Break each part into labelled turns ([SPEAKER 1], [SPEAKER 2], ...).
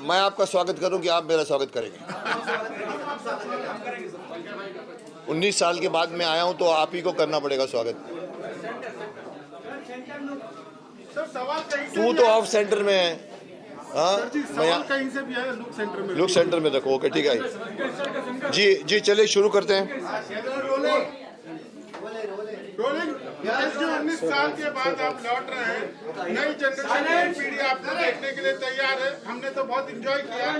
[SPEAKER 1] मैं आपका स्वागत करूं कि आप मेरा स्वागत करेंगे? 19 साल के बाद मैं आया हूं तो आप ही को करना पड़ेगा स्वागत। तू तो ऑफ सेंटर में है। हाँ, मैं
[SPEAKER 2] कहीं से भी है,
[SPEAKER 1] लुक सेंटर में रखो। ओके, ठीक है जी। जी चलिए शुरू करते हैं।
[SPEAKER 2] रोलिंग। 19 साल के बाद आप लौट रहे हैं, नई जनरेशन नई पीढ़ी आपको देखने के लिए तैयार है। हमने तो बहुत एंजॉय किया।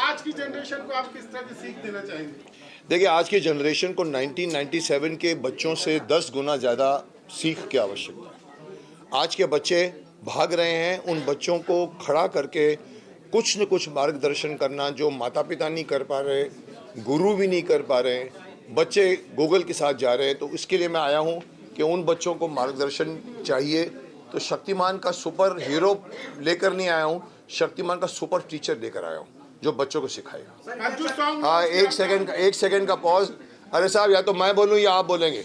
[SPEAKER 2] आज की जनरेशन को आप किस तरह की सीख देना चाहेंगे?
[SPEAKER 1] देखिए, आज की जनरेशन को 1997 के बच्चों से 10 गुना ज़्यादा सीख की आवश्यकता है। आज के बच्चे भाग रहे हैं, उन बच्चों को खड़ा करके कुछ न कुछ मार्गदर्शन करना जो माता पिता नहीं कर पा रहे, गुरु भी नहीं कर पा रहे, बच्चे गूगल के साथ जा रहे हैं। तो इसके लिए मैं आया हूँ कि उन बच्चों को मार्गदर्शन चाहिए। तो शक्तिमान का सुपर हीरो लेकर नहीं आया हूँ, शक्तिमान का सुपर टीचर लेकर आया हूँ जो बच्चों को सिखाएगा। हाँ, एक सेकंड का पॉज। अरे साहब, या तो मैं बोलूँ या आप बोलेंगे?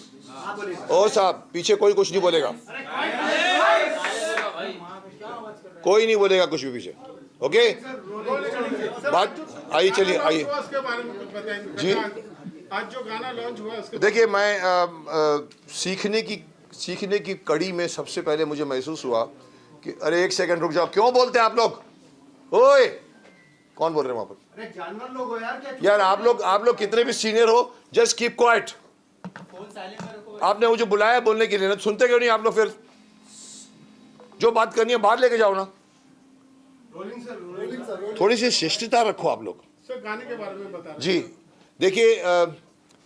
[SPEAKER 1] ओ साहब, पीछे कोई कुछ नहीं बोलेगा, कोई नहीं बोलेगा कुछ भी पीछे। ओके, बात आइए, चलिए आइए जी।
[SPEAKER 2] आज जो गाना लॉन्च हुआ उसके
[SPEAKER 1] देखिए, मैं सीखने की कड़ी में सबसे पहले मुझे महसूस हुआ कि अरे एक सेकंड रुक जाओ, क्यों बोलते हैं आप लोग? ओए, कौन बोल रहे हैं वहां पर?
[SPEAKER 2] अरे जानवर लोग हो यार।
[SPEAKER 1] यार आप लोग कितने भी सीनियर हो, जस्ट कीप क्वाइट। आपने मुझे बुलाया बोलने के लिए ना, सुनते क्यों नहीं आप लोग? फिर जो बात करनी है बाहर लेके जाओ ना।
[SPEAKER 2] रोलिंग सर,
[SPEAKER 1] थोड़ी सी शिष्टता रखो आप लोग।
[SPEAKER 2] सर गाने के बारे में बता
[SPEAKER 1] जी देखिए,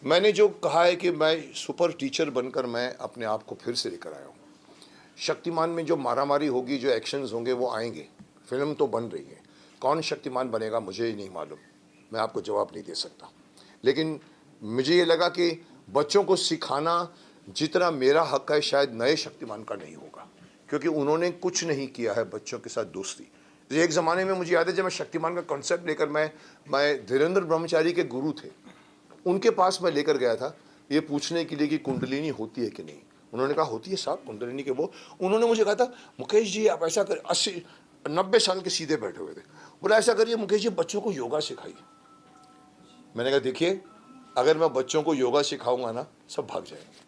[SPEAKER 1] मैंने जो कहा है कि मैं सुपर टीचर बनकर मैं अपने आप को फिर से लेकर आया हूँ। शक्तिमान में जो मारामारी होगी, जो एक्शंस होंगे वो आएंगे। फिल्म तो बन रही है, कौन शक्तिमान बनेगा मुझे ही नहीं मालूम, मैं आपको जवाब नहीं दे सकता। लेकिन मुझे ये लगा कि बच्चों को सिखाना जितना मेरा हक है शायद नए शक्तिमान का नहीं होगा, क्योंकि उन्होंने कुछ नहीं किया है बच्चों के साथ दोस्ती। एक ज़माने में मुझे याद है जब मैं शक्तिमान का कॉन्सेप्ट लेकर मैं धीरेन्द्र ब्रह्मचारी के गुरु थे, उनके पास मैं लेकर गया था ये पूछने के लिए कि कुंडलिनी होती है कि नहीं। उन्होंने कहा होती है साहब कुंडलिनी के वो। उन्होंने मुझे कहा था मुकेश जी आप ऐसा कर, 80-90 साल के सीधे बैठे हुए थे, बोला ऐसा करिए मुकेश जी बच्चों को योगा सिखाइए। मैंने कहा देखिए, अगर मैं बच्चों को योगा सिखाऊंगा ना सब भाग जाएंगे।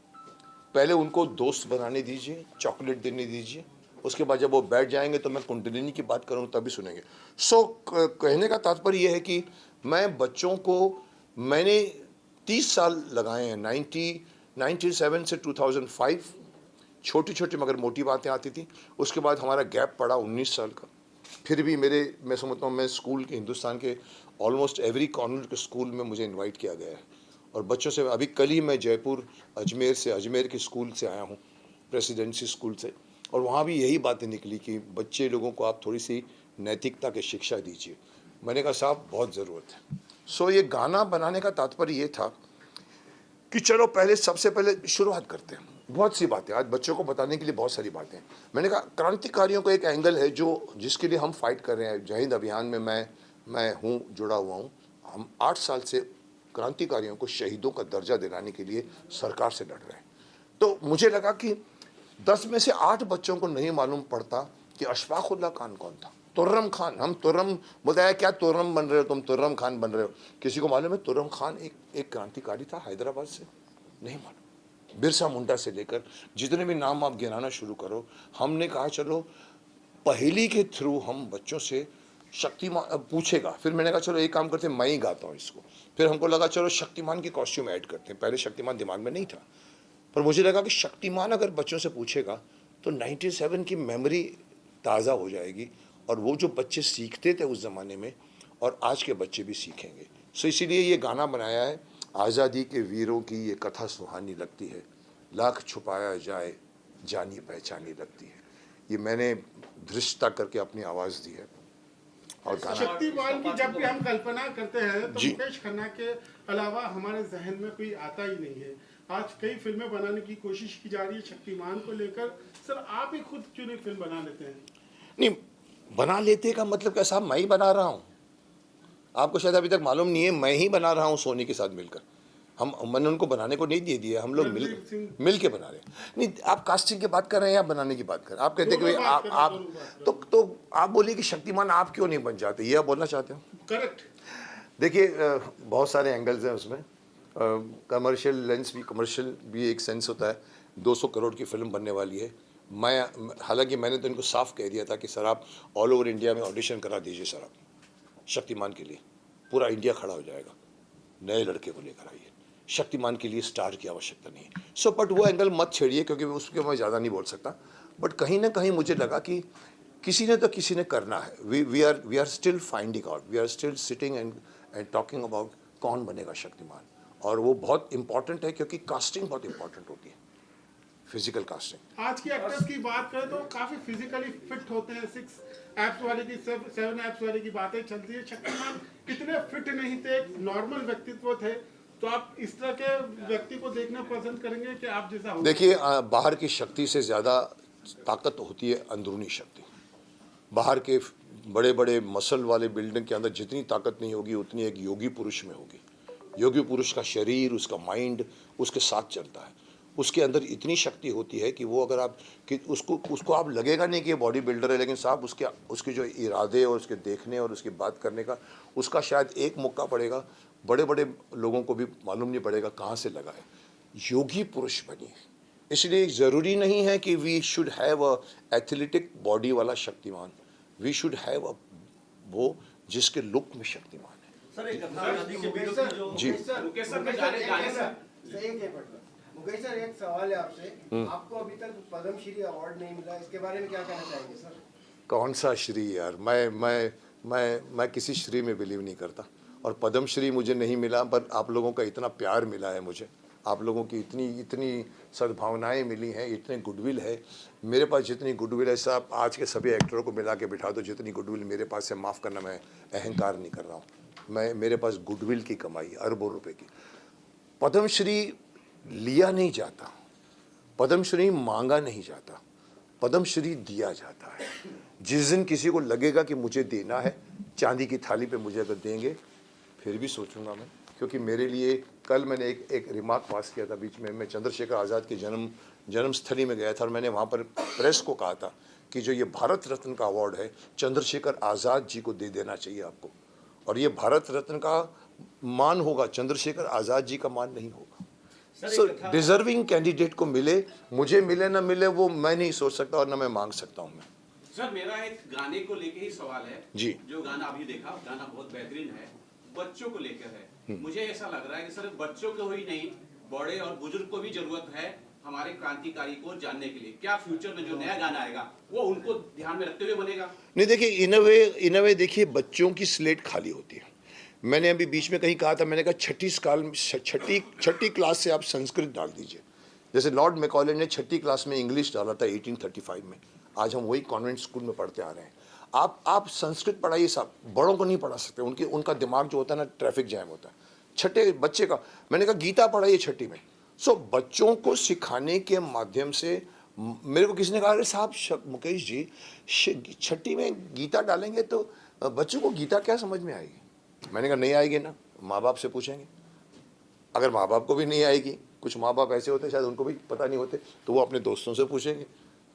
[SPEAKER 1] पहले उनको दोस्त बनाने दीजिए, चॉकलेट देने दीजिए, उसके बाद जब वो बैठ जाएंगे तो मैं कुंडलिनी की बात करूँ तभी सुनेंगे। कहने का तात्पर्य यह है कि मैं बच्चों को, मैंने 30 साल लगाए हैं, 1997 से 2005। छोटी छोटी मगर मोटी बातें आती थी। उसके बाद हमारा गैप पड़ा 19 साल का। फिर भी मैं समझता हूँ मैं स्कूल के, हिंदुस्तान के ऑलमोस्ट एवरी कॉर्नर के स्कूल में मुझे इनवाइट किया गया है और बच्चों से, अभी कल ही मैं जयपुर अजमेर के स्कूल से आया हूँ, प्रेसिडेंसी स्कूल से, और वहाँ भी यही बातें निकली कि बच्चे लोगों को आप थोड़ी सी नैतिकता की शिक्षा दीजिए। मैंने कहा साहब बहुत ज़रूरत है। ये गाना बनाने का तात्पर्य ये था कि चलो पहले सबसे पहले शुरुआत करते हैं। बहुत सी बातें आज बच्चों को बताने के लिए, बहुत सारी बातें। मैंने कहा क्रांतिकारियों को एक एंगल है जिसके लिए हम फाइट कर रहे हैं। जय हिंद अभियान में मैं हूँ, जुड़ा हुआ हूँ। हम 8 साल से क्रांतिकारियों को शहीदों का दर्जा दिलाने के लिए सरकार से लड़ रहे हैं। तो मुझे लगा कि 10 में से 8 बच्चों को नहीं मालूम पड़ता कि अशफाकुल्लाह खान कौन था। तुर्रम खान, हम तुर्रम बताया, क्या तुर्रम बन रहे हो तुम, तुर्रम खान बन रहे हो। किसी को मालूम है तुर्रम खान एक क्रांतिकारी था हैदराबाद से? नहीं मालूम। बिरसा मुंडा से लेकर जितने भी नाम आप गिनाना शुरू करो। हमने कहा चलो पहेली के थ्रू हम बच्चों से शक्तिमान पूछेगा। फिर मैंने कहा चलो एक काम करते हैं, मैं ही गाता हूँ इसको। फिर हमको लगा चलो शक्तिमान की कॉस्ट्यूम ऐड करते हैं। पहले शक्तिमान दिमाग में नहीं था, पर मुझे लगा कि शक्तिमान अगर बच्चों से पूछेगा तो 97 की मेमोरी ताज़ा हो जाएगी, और वो जो बच्चे सीखते थे उस ज़माने में और आज के बच्चे भी सीखेंगे। इसीलिए ये गाना बनाया है। आज़ादी के वीरों की ये कथा सुहानी लगती है, लाख छुपाया जाए जानी पहचानी लगती है। ये मैंने धृष्टता करके अपनी आवाज़ दी है। और गाना
[SPEAKER 2] शक्तिमान की जब भी हम कल्पना करते हैं तो मुकेश खन्ना के अलावा हमारे जहन में कोई आता ही नहीं है। आज कई फिल्में बनाने की कोशिश की जा रही है शक्तिमान को लेकर। सर आप ही खुद क्यों नहीं फिल्म बना लेते हैं?
[SPEAKER 1] नहीं, बना लेते का मतलब क्या साहब, मैं ही बना रहा हूँ। आपको शायद अभी तक मालूम नहीं है, मैं ही बना रहा हूँ सोनी के साथ मिलकर। मैंने उनको बनाने को नहीं दे दिया, हम लोग मिल के बना रहे हैं। नहीं, आप कास्टिंग की बात कर रहे हैं या बनाने की बात कर रहे हैं? आप कहते हैं कि आप तो आप बोलिए कि शक्तिमान आप क्यों नहीं बन जाते, ये आप बोलना चाहते हो?
[SPEAKER 2] करेक्ट।
[SPEAKER 1] देखिए बहुत सारे एंगल्स हैं उसमें। कमर्शियल लेंस भी, कमर्शियल भी एक सेंस होता है। 200 करोड़ की फिल्म बनने वाली है। हालांकि मैंने तो इनको साफ कह दिया था कि सर आप ऑल ओवर इंडिया में ऑडिशन करा दीजिए सर, आप शक्तिमान के लिए पूरा इंडिया खड़ा हो जाएगा। नए लड़के को लेकर आइए, शक्तिमान के लिए स्टार की आवश्यकता नहीं है। सो बट वो एंगल मत छेड़िए, क्योंकि उसके मैं ज़्यादा नहीं बोल सकता। बट कहीं ना कहीं मुझे लगा कि किसी ने तो किसी ने करना है। We are still finding out, we are still sitting and talking about कौन बनेगा शक्तिमान। और वो बहुत इंपॉर्टेंट है, क्योंकि कास्टिंग बहुत इंपॉर्टेंट होती है, फिजिकल कास्टिंग।
[SPEAKER 2] आज की एक्टर्स की बात करें तो काफी फिजिकली फिट होते हैं। 6 एप्स वाले की 7 एप्स वाले की बातें चलती है। शक्तिमान इतने फिट नहीं थे, एक नॉर्मल व्यक्तित्व थे। तो आप इस तरह के व्यक्ति को देखना पसंद करेंगे कि आप जैसा हो?
[SPEAKER 1] देखिए बाहर की शक्ति से ज़्यादा ताकत होती है अंदरूनी शक्ति। बाहर के बड़े बड़े मसल वाले बिल्डिंग के अंदर जितनी ताकत नहीं होगी, उतनी एक योगी पुरुष में होगी। योगी पुरुष का शरीर, उसका माइंड उसके साथ चलता है। उसके अंदर इतनी शक्ति होती है कि वो अगर आप कि उसको आप लगेगा नहीं कि ये बॉडी बिल्डर है, लेकिन साहब उसके जो इरादे और उसके देखने और उसकी बात करने का, उसका शायद एक मुक्का पड़ेगा, बड़े बड़े लोगों को भी मालूम नहीं पड़ेगा कहाँ से लगा है। योगी पुरुष बनिए। इसलिए ज़रूरी नहीं है कि we should have a athletic body वाला Shaktimaan. We should have a वो जिसके लुक में शक्तिमान है।
[SPEAKER 3] सर एक कथा आजादी के वीरों की जो
[SPEAKER 1] जी
[SPEAKER 3] मुकेश सर के गाने
[SPEAKER 4] मुकेश सर, एक सवाल है आपसे। आपको अभी तक पद्मश्री अवार्ड नहीं मिला, इसके बारे में क्या कहना चाहेंगे सर?
[SPEAKER 1] कौन सा श्री यार, मैं किसी श्री में बिलीव नहीं करता। और पद्मश्री मुझे नहीं मिला, पर आप लोगों का इतना प्यार मिला है मुझे, आप लोगों की इतनी सद्भावनाएं मिली हैं, इतने गुडविल है। मेरे पास जितनी गुडविल है साहब, आज के सभी एक्टरों को मिला के बिठा दो, जितनी गुडविल मेरे पास है, माफ़ करना मैं अहंकार नहीं कर रहा हूँ, मेरे पास गुडविल की कमाई अरबों रुपए की। पद्मश्री लिया नहीं जाता, पद्मश्री मांगा नहीं जाता, पद्मश्री दिया जाता है। जिस दिन किसी को लगेगा कि मुझे देना है, चांदी की थाली पे मुझे अगर देंगे फिर भी सोचूंगा मैं। क्योंकि मेरे लिए कल मैंने एक रिमार्क पास किया था बीच में। मैं चंद्रशेखर आज़ाद के जन्मस्थली में गया था और मैंने वहाँ पर प्रेस को कहा था कि जो ये भारत रत्न का अवार्ड है, चंद्रशेखर आज़ाद जी को दे देना चाहिए आपको। और ये भारत रत्न का मान होगा, चंद्रशेखर आज़ाद जी का मान नहीं होगा। सो डिजर्विंग कैंडिडेट को मिले, मुझे मिले ना मिले वो मैं नहीं सोच सकता और ना मैं मांग सकता हूँ मैं।
[SPEAKER 3] सर मेरा एक गाने को लेके ही सवाल है
[SPEAKER 1] जी।
[SPEAKER 3] जो गाना अभी देखा, गाना बहुत बेहतरीन है, बच्चों को लेकर है। मुझे ऐसा लग रहा है कि सर बच्चों को ही नहीं, बड़े और बुजुर्ग को भी जरूरत है हमारे क्रांतिकारी को जानने के लिए। क्या फ्यूचर में जो नया गाना आएगा वो उनको ध्यान में रखते हुए बनेगा?
[SPEAKER 1] नहीं देखिए, इन अ वे देखिए, बच्चों की स्लेट खाली होती है। मैंने अभी बीच में कहीं कहा था, मैंने कहा छठी क्लास से आप संस्कृत डाल दीजिए। जैसे लॉर्ड मैकॉले ने छठी क्लास में इंग्लिश डाला था 1835 में। आज हम वही कॉन्वेंट स्कूल में पढ़ते आ रहे हैं। आप संस्कृत पढ़ाइए साहब, बड़ों को नहीं पढ़ा सकते। उनका दिमाग जो होता है ना, ट्रैफिक जैम होता है। छठे बच्चे का मैंने कहा गीता पढ़ाइए छठी में। सो बच्चों को सिखाने के माध्यम से, मेरे को किसी ने कहा अरे साहब मुकेश जी, छठी में गीता डालेंगे तो बच्चों को गीता क्या समझ में आएगी? मैंने कहा नहीं आएगी ना, माँ बाप से पूछेंगे। अगर माँ बाप को भी नहीं आएगी, कुछ माँ बाप ऐसे होते शायद उनको भी पता नहीं होते, तो वो अपने दोस्तों से पूछेंगे,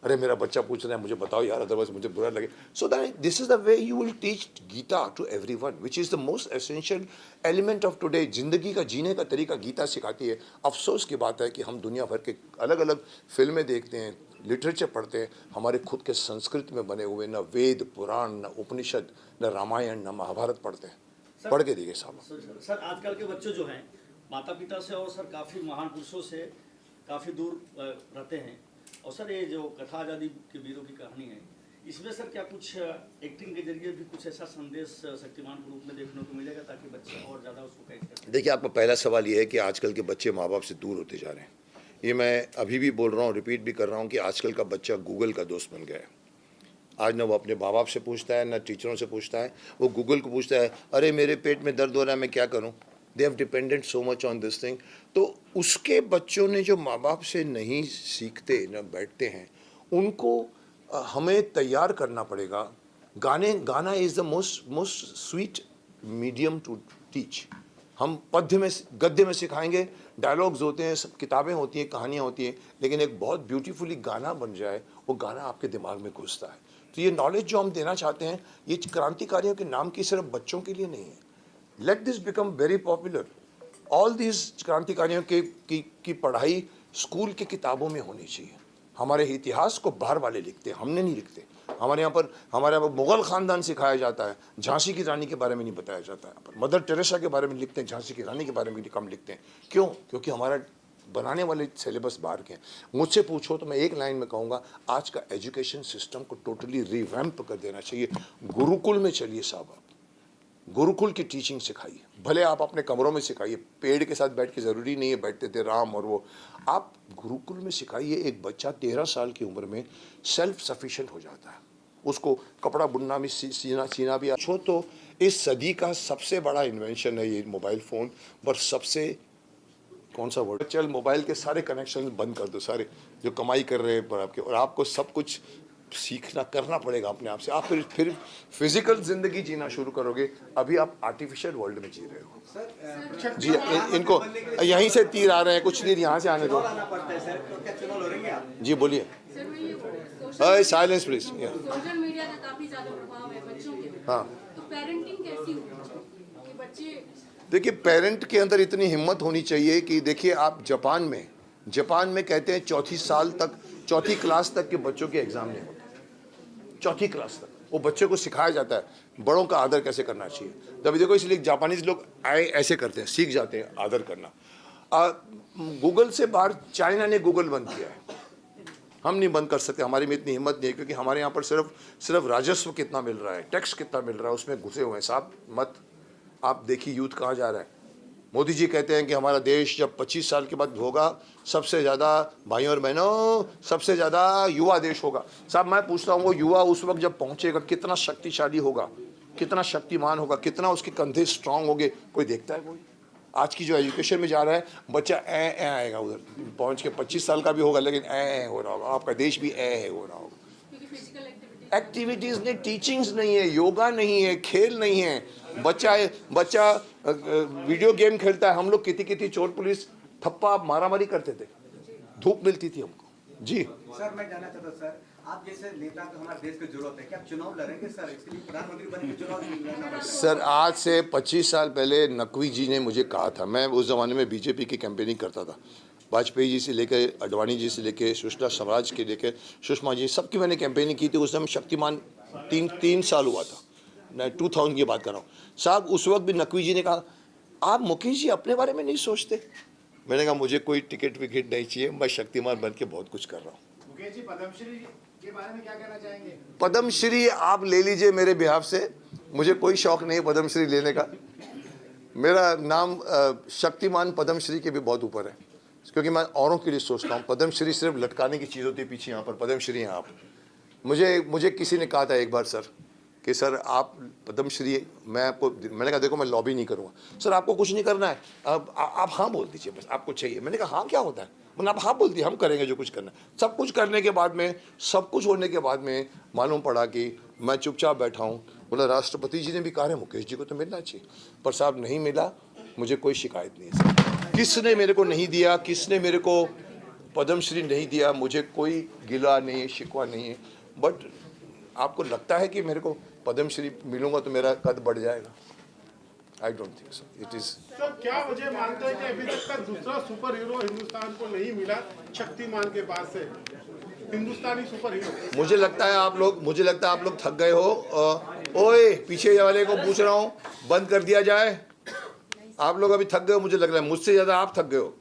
[SPEAKER 1] अरे मेरा बच्चा पूछ रहा है मुझे बताओ यार, अदरवाइज मुझे बुरा लगे। So that this is the way you will teach Gita to everyone, which is the most essential element of today. जिंदगी का जीने का तरीका गीता सिखाती है। अफसोस की बात है कि हम दुनिया भर के अलग अलग फिल्में देखते हैं, लिटरेचर पढ़ते हैं, हमारे खुद के संस्कृत में बने हुए न वेद पुराण, न उपनिषद, न रामायण, न महाभारत पढ़ते हैं। पढ़ के देखिए साहब।
[SPEAKER 5] सर आजकल के बच्चे जो हैं माता पिता से और सर काफ़ी महान पुरुषों से काफ़ी दूर रहते हैं। और सर ये जो कथा आज़ादी के वीरों की कहानी है, इसमें सर क्या कुछ एक्टिंग के जरिए भी कुछ ऐसा संदेश शक्तिमान के रूप में देखने को मिलेगा ताकि बच्चे और ज़्यादा उसको कैच कर सकें?
[SPEAKER 1] देखिए, आपका पहला सवाल ये है कि आजकल के बच्चे माँ बाप से दूर होते जा रहे हैं। ये मैं अभी भी बोल रहा हूँ, रिपीट भी कर रहा हूँ कि आजकल का बच्चा गूगल का दोस्त बन गया है। आज ना वो अपने माँ बाप से पूछता है, ना टीचरों से पूछता है, वो गूगल को पूछता है, अरे मेरे पेट में दर्द हो रहा है मैं क्या करूँ। They have dependent so much on this thing. तो उसके बच्चों ने जो माँ बाप से नहीं सीखते, न बैठते हैं, उनको हमें तैयार करना पड़ेगा। गाना is the most sweet medium to teach. हम गद्य में सिखाएंगे, डायलॉग्स होते हैं, सब किताबें होती हैं, कहानियाँ होती हैं, लेकिन एक बहुत ब्यूटीफुली गाना बन जाए, वो गाना आपके दिमाग में घुसता है। तो ये नॉलेज जो हम देना चाहते हैं ये क्रांतिकारियों के नाम की सिर्फ बच्चों के लिए नहीं है. Let this become very popular. All this क्रांतिकारियों की पढ़ाई स्कूल की किताबों में होनी चाहिए. हमारे इतिहास को बाहर वाले लिखते हैं, हमने नहीं लिखते. हमारे यहाँ पर मुगल ख़ानदान सिखाया जाता है, झांसी की रानी के बारे में नहीं बताया जाता है. यहाँ पर मदर टेरेसा के बारे में लिखते हैं, झांसी की रानी के बारे में कम लिखते हैं. क्यों? क्योंकि हमारा बनाने वाले सिलेबस बाहर के हैं. मुझसे पूछो तो मैं एक लाइन में कहूँगा, आज का एजुकेशन सिस्टम को टोटली रिवैम्प कर देना चाहिए. गुरुकुल में चलिए साहब, आप गुरुकुल की टीचिंग सिखाइए. भले आप अपने कमरों में सिखाइए, पेड़ के साथ बैठ के ज़रूरी नहीं है, बैठते थे राम और वो. आप गुरुकुल में सिखाइए. एक बच्चा 13 साल की उम्र में सेल्फ सफिशिएंट हो जाता है. उसको कपड़ा बुनना भी सीना भी अच्छो. तो इस सदी का सबसे बड़ा इन्वेंशन है ये मोबाइल फ़ोन. पर सबसे कौन सा वर्ड, चल मोबाइल के सारे कनेक्शन बंद कर दो, सारे जो कमाई कर रहे हैं पर आपके, और आपको सब कुछ सीखना करना पड़ेगा अपने आप से. आप फिर फिजिकल जिंदगी जीना शुरू करोगे. अभी आप आर्टिफिशियल वर्ल्ड में जी रहे हो. जी इनको यहीं से तीर आ रहे हैं, कुछ तीर यहाँ से आने दो. जी बोलिए. Silence please.
[SPEAKER 6] सोशल मीडिया का काफी ज्यादा प्रभाव है बच्चों के ऊपर.
[SPEAKER 1] हाँ,
[SPEAKER 6] तो पेरेंटिंग कैसी होगी कि बच्चे,
[SPEAKER 1] देखिए पेरेंट के अंदर इतनी हिम्मत होनी चाहिए कि देखिए आप जापान में कहते हैं चौथी क्लास तक के बच्चों के एग्जाम नहीं होते. चौथी क्लास तक वो बच्चे को सिखाया जाता है बड़ों का आदर कैसे करना चाहिए. तभी देखो इसलिए जापानीज लोग ऐसे करते हैं, सीख जाते हैं आदर करना. गूगल से बाहर चाइना ने गूगल बंद किया है. हम नहीं बंद कर सकते, हमारे में इतनी हिम्मत नहीं है, क्योंकि हमारे यहाँ पर सिर्फ राजस्व कितना मिल रहा है, टैक्स कितना मिल रहा है, उसमें घुसे हुए हैं साहब. मत आप देखिए यूथ कहाँ जा रहा है. मोदी जी कहते हैं कि हमारा देश जब 25 साल के बाद होगा सबसे ज़्यादा, भाइयों और बहनों, सबसे ज़्यादा युवा देश होगा. साहब मैं पूछता हूँ वो युवा उस वक्त जब पहुँचेगा कितना शक्तिशाली होगा, कितना शक्तिमान होगा, कितना उसके कंधे स्ट्रांग होंगे. कोई देखता है? कोई. आज की जो एजुकेशन में जा रहा है बच्चा ए आएगा, उधर पहुँच के 25 साल का भी होगा लेकिन ए हो रहा होगा. आपका देश भी हो रहा होगा.
[SPEAKER 6] क्योंकि फिजिकल
[SPEAKER 1] एक्टिविटीज़ नहीं, टीचिंग्स नहीं है, योगा नहीं है, खेल नहीं है. बच्चा वीडियो गेम खेलता है. हम लोग कितनी चोर पुलिस थप्पा मारामारी करते थे, धूप मिलती थी हमको. जी
[SPEAKER 7] सर मैं जानना चाहता हूं सर, आप जैसे नेता को हमारे देश की जरूरत है, क्या आप चुनाव लड़ेंगे सर? इसके लिए प्रधानमंत्री बनने के चुनाव लड़ना पड़ेगा
[SPEAKER 1] सर. आज से 25 साल पहले नकवी जी ने मुझे कहा था, मैं उस ज़माने में बीजेपी की कैंपेनिंग करता था. वाजपेयी जी से लेकर अडवाणी जी से लेकर सुषमा स्वराज के लेकर सुषमा जी, सबकी मैंने कैंपेनिंग की थी. उस समय शक्तिमान 3 साल हुआ था, मैं 2000 की बात कर रहा हूँ साहब. उस वक्त भी नकवी जी ने कहा आप मुकेश जी अपने बारे में नहीं सोचते. मैंने कहा मुझे कोई टिकट विकेट नहीं चाहिए, मैं शक्तिमान बन के बहुत कुछ कर रहा हूँ.
[SPEAKER 4] मुकेश जी पद्मश्री के बारे में क्या कहना चाहेंगे?
[SPEAKER 1] पद्मश्री आप ले लीजिए मेरे बिहाफ से, मुझे कोई शौक नहीं है पद्मश्री लेने का. मेरा नाम शक्तिमान पद्मश्री के भी बहुत ऊपर है, क्योंकि मैं औरों के लिए सोचता हूँ. पद्मश्री सिर्फ लटकाने की चीज़ होती है पीछे, यहाँ पर पद्मश्री हैं आप. मुझे किसी ने कहा था एक बार सर कि सर आप पद्मश्री, मैंने कहा देखो मैं लॉबी नहीं करूँगा. सर आपको कुछ नहीं करना है, अब आप हाँ बोल दीजिए बस, आपको चाहिए. मैंने कहा हाँ क्या होता है, मैंने आप हाँ बोल दिए, हम करेंगे जो कुछ करना है. सब कुछ करने के बाद में, सब कुछ होने के बाद में मालूम पड़ा कि मैं चुपचाप बैठा हूँ. बोला राष्ट्रपति जी ने भी कहा है मुकेश जी को तो मिलना चाहिए, पर साहब नहीं मिला. मुझे कोई शिकायत नहीं है सर, किसने मेरे को नहीं दिया, किसने मेरे को पद्मश्री नहीं दिया, मुझे कोई गिला नहीं है, शिकवा नहीं है. बट आपको लगता है कि मेरे को पद्मश्री मिलूंगा तो मेरा कद बढ़ जाएगा? I don't think so. It is.
[SPEAKER 2] Sir क्या वजह मानते हैं कि अभी तक का दूसरा सुपर हीरो हिंदुस्तान को नहीं मिला शक्तिमान के बाद से, हिंदुस्तानी सुपर हीरो?
[SPEAKER 1] मुझे लगता है आप लोग थक गए हो. ओए पीछे वाले को पूछ रहा हूँ, बंद कर दिया जाए. आप लोग अभी थक गए हो, मुझे लग रहा है मुझसे ज़्यादा आप थक गए हो,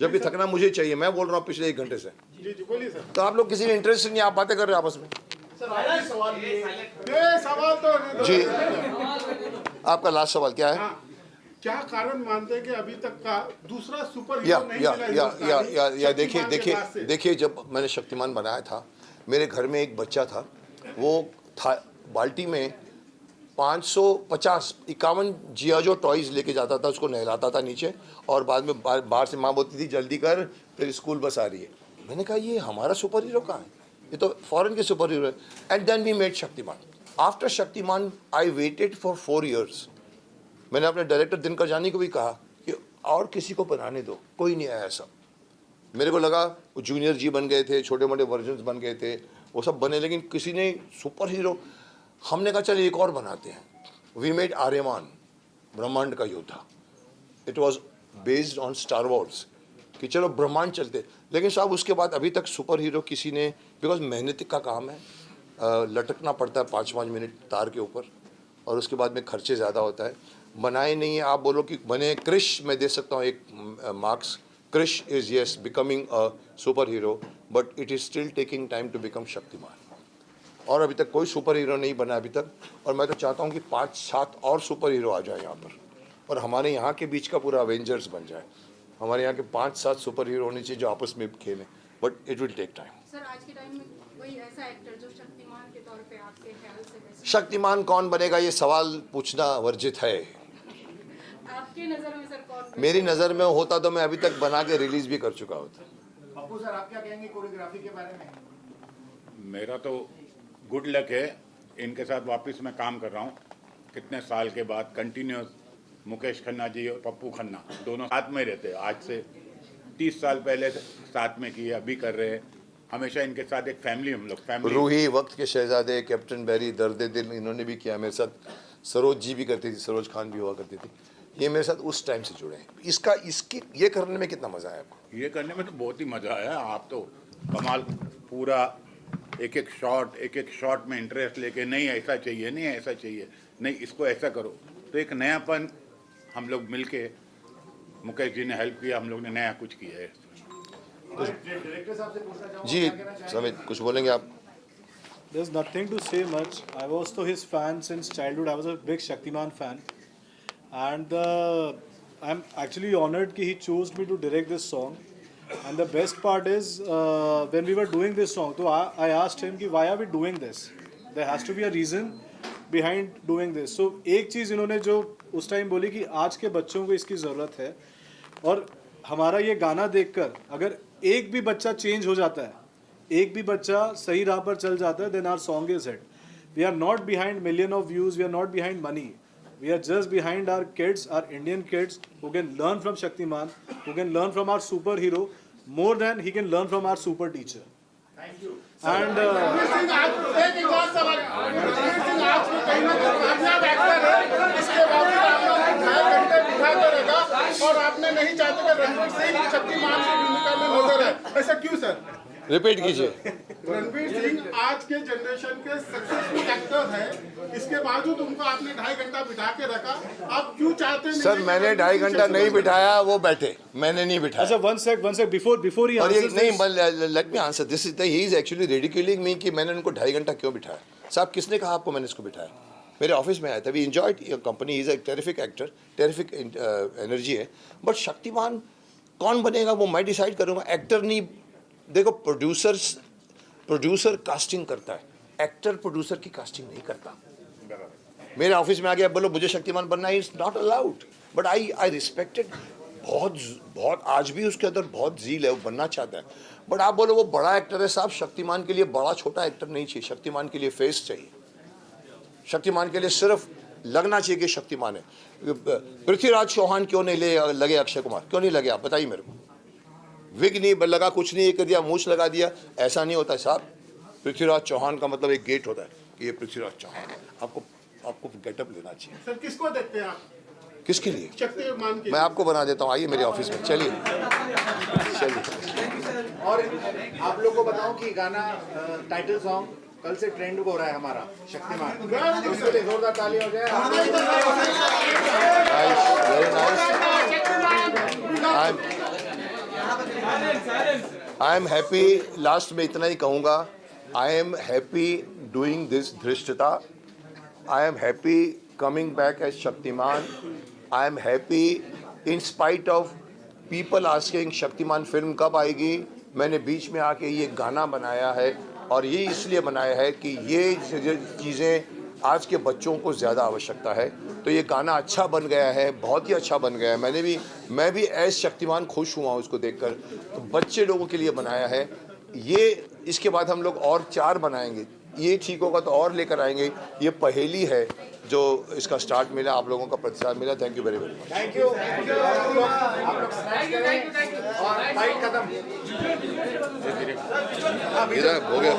[SPEAKER 1] जबकि थकना मुझे चाहिए. मैं बोल रहा हूँ पिछले 1 घंटे से.
[SPEAKER 2] जी बोलिए सर.
[SPEAKER 1] तो आप लोग किसी में इंटरेस्ट नहीं, आप बातें कर रहे हो आपस में.
[SPEAKER 2] ये सवाल तो
[SPEAKER 1] जी आपका लास्ट सवाल क्या है?
[SPEAKER 2] हाँ, क्या कारण मानते हैं कि अभी तक का दूसरा सुपर हीरो नहीं मिला
[SPEAKER 1] या देखिए जब मैंने शक्तिमान बनाया था, मेरे घर में एक बच्चा था, वो था बाल्टी में 551 जियाजो टॉयज लेके जाता था, उसको नहलाता था नीचे, और बाद में बाहर से माँ बोलती थी जल्दी कर फिर स्कूल बस आ रही है. मैंने कहा ये हमारा सुपर हीरो कहाँ है, ये तो फॉरेन के सुपर हीरो है. And then we made Shaktimaan. After Shaktimaan I waited for 4 years. मैंने अपने डायरेक्टर दिनकर जानी को भी कहा कि और किसी को बनाने दो, कोई नहीं आया. सब मेरे को लगा वो जूनियर जी बन गए थे, छोटे मोटे वर्जन्स बन गए थे, वो सब बने, लेकिन किसी ने सुपर हीरो, हमने कहा चल एक और बनाते हैं। वी मेड आर्यमान, ब्रह्मांड का योद्धा। It was based on star Wars कि चलो ब्रह्मांड चलते, लेकिन साहब उसके बाद अभी तक सुपर हीरो किसी ने, बिकॉज मेहनत का काम है, लटकना पड़ता है 5-5 मिनट तार के ऊपर, और उसके बाद में खर्चे ज़्यादा होता है, बनाए नहीं है। आप बोलो कि बने क्रिश, मैं दे सकता हूँ एक marks, Krrish is yes becoming a super hero, but it is still taking time to become Shaktimaan. और अभी तक कोई सुपर हीरो नहीं बना अभी तक, और मैं तो चाहता हूँ कि 5-7 और सुपर हीरो आ जाए यहाँ पर, और हमारे यहाँ के बीच का पूरा अवेंजर्स बन जाए। हमारे यहाँ के 5-7 सुपर हीरो होने चाहिए जो आपस में खेलें, but it will take time.
[SPEAKER 6] Sir आज के टाइम में कोई ऐसा एक्टर जो शक्तिमान के तौर पे आपके ख्याल से वैसे
[SPEAKER 1] शक्तिमान कौन बनेगा ये सवाल पूछना वर्जित है।
[SPEAKER 6] आपके नजर में सर कौन?
[SPEAKER 1] मेरी नज़र में होता तो मैं अभी तक बना के रिलीज भी कर चुका होता।
[SPEAKER 4] पप्पू सर आप क्या कहेंगे कोरियोग्राफी के बारे में?
[SPEAKER 8] मेरा तो गुड लक है, इनके साथ वापस मैं काम कर रहा हूँ कितने साल के बाद कंटिन्यूस। मुकेश खन्ना जी और पप्पू खन्ना दोनों साथ में रहते हैं, आज से 30 साल पहले साथ में किए, अभी कर रहे हैं। हमेशा इनके साथ एक फैमिली, हम लोग फैमिली।
[SPEAKER 1] रूही, वक्त के शहजादे, कैप्टन बैरी, दर्द दिल, इन्होंने भी किया मेरे साथ। सरोज जी भी करती थी, सरोज खान भी हुआ करती थी। ये मेरे साथ उस टाइम से जुड़े हैं। इसकी ये करने में कितना मज़ा आया आपको?
[SPEAKER 8] ये करने में तो बहुत ही मज़ा आया। आप तो कमाल, पूरा एक एक शॉट में इंटरेस्ट लेके, नहीं ऐसा चाहिए, नहीं ऐसा चाहिए, नहीं इसको ऐसा करो। तो एक नयापन, हम लोग मिलके, मुकेश जी ने हेल्प किया, हम लोग ने नया कुछ किया है।
[SPEAKER 4] डायरेक्टर साहब से पूछना चाहूँगा
[SPEAKER 1] जी समित, कुछ बोलेंगे आप?
[SPEAKER 9] There's nothing to say much. I was to his fan since childhood. I was a big Shaktiman fan, and I'm actually honored that he chose me to direct this song. And the best part is when we were doing this song, so I asked him कि why are we doing this? There has to be a reason behind doing this. So एक चीज़ इन्होंने जो उस time बोली कि आज के बच्चों को इसकी ज़रूरत है, और हमारा ये गाना देखकर अगर एक भी बच्चा चेंज हो जाता है, एक भी बच्चा सही राह पर चल जाता है, then our song is hit. We are not behind million of views, we are not behind money. We are just behind our kids, our Indian kids who can learn from Shaktiman, who can learn from our superhero more than he can learn from our super teacher.
[SPEAKER 4] Thank you.
[SPEAKER 9] And
[SPEAKER 2] Ranveer Singh एक और सवाल, रणवीर सिंह आज भी कहीं ना कहीं कामयाब actor है, इसके बावजूद आपने 2.5 घंटे बिठा कर रखा और आपने नहीं चाहते कि रणवीर सिंह शक्तिमान की भूमिका में नजर है, ऐसा क्यों सर?
[SPEAKER 1] रिपीट कीजिए।
[SPEAKER 2] रणवीर सिंह आज के जनरेशन के सक्सेसफुल एक्टर हैं, इसके बावजूद उनको आपने 2.5 घंटा बिठा के रखा, आप क्यों चाहते नहीं?
[SPEAKER 1] सर मैंने 2.5 घंटा नहीं बिठाया, वो बैठे, मैंने नहीं बिठाया।
[SPEAKER 9] अच्छा, one sec, before he
[SPEAKER 1] और ये
[SPEAKER 9] answers
[SPEAKER 1] नहीं,
[SPEAKER 9] this,
[SPEAKER 1] let me answer this, is he is actually ridiculing me कि मैंने उनको 2.5 घंटा क्यों बिठाया। साहब किसने कहा आपको मैंने इसको बिठाया? मेरे ऑफिस में आया था, we enjoyed your company, is a terrific actor, terrific energy है, बट शक्तिमान कौन बनेगा वो मैं डिसाइड करूँगा, एक्टर नहीं। देखो प्रोड्यूसर कास्टिंग करता है, एक्टर प्रोड्यूसर की कास्टिंग नहीं करता। मेरे ऑफिस में आ गया बोलो मुझे शक्तिमान बनना है, is not allowed, but I respected. बहुत आज भी उसके अंदर बहुत जील है, वो बनना चाहता है, बट आप बोलो वो बड़ा एक्टर है। साहब शक्तिमान के लिए बड़ा छोटा एक्टर नहीं चाहिए, शक्तिमान के लिए फेस चाहिए, शक्तिमान के लिए सिर्फ लगना चाहिए कि शक्तिमान है। पृथ्वीराज चौहान क्यों नहीं लगे अक्षय कुमार, क्यों नहीं लगे आप बताइए मेरे को? विग नहीं लगा, कुछ नहीं कर दिया, मूछ लगा दिया, ऐसा नहीं होता साहब। पृथ्वीराज चौहान का मतलब एक गेट होता है कि ये पृथ्वीराज चौहान है, आपको गेटअप लेना चाहिए।
[SPEAKER 2] सर किसको देखते हैं आप?
[SPEAKER 1] किसके लिए?
[SPEAKER 2] शक्तिमान के।
[SPEAKER 1] मैं आपको बना देता हूँ, आइए मेरे ऑफिस में, चलिए।
[SPEAKER 4] और आप लोग को बताऊं कि गाना टाइटल सॉन्ग कल से ट्रेंड हो रहा है हमारा शक्तिमान, उसके लिए जोरदार ताली हो जाए।
[SPEAKER 1] Very nice. I am happy, last में इतना ही कहूँगा, I am happy doing this धृष्टता, I am happy coming back as Shaktimaan, I am happy in spite of people asking Shaktimaan film कब आएगी। मैंने बीच में आके ये गाना बनाया है, और ये इसलिए बनाया है कि ये चीज़ें आज के बच्चों को ज़्यादा आवश्यकता है, तो ये गाना अच्छा बन गया है, बहुत ही अच्छा बन गया है। मैं भी एज शक्तिमान खुश हुआ उसको देखकर, तो बच्चे लोगों के लिए बनाया है ये। इसके बाद हम लोग और 4 बनाएंगे, ये ठीक होगा तो और लेकर आएंगे। ये पहेली है जो इसका स्टार्ट मिला, आप लोगों का प्रतिसाद मिला। Thank you very much.
[SPEAKER 4] Thank you. आप लोग स्नैक्स करें और फाइट खत्म।
[SPEAKER 1] इधर हो गया।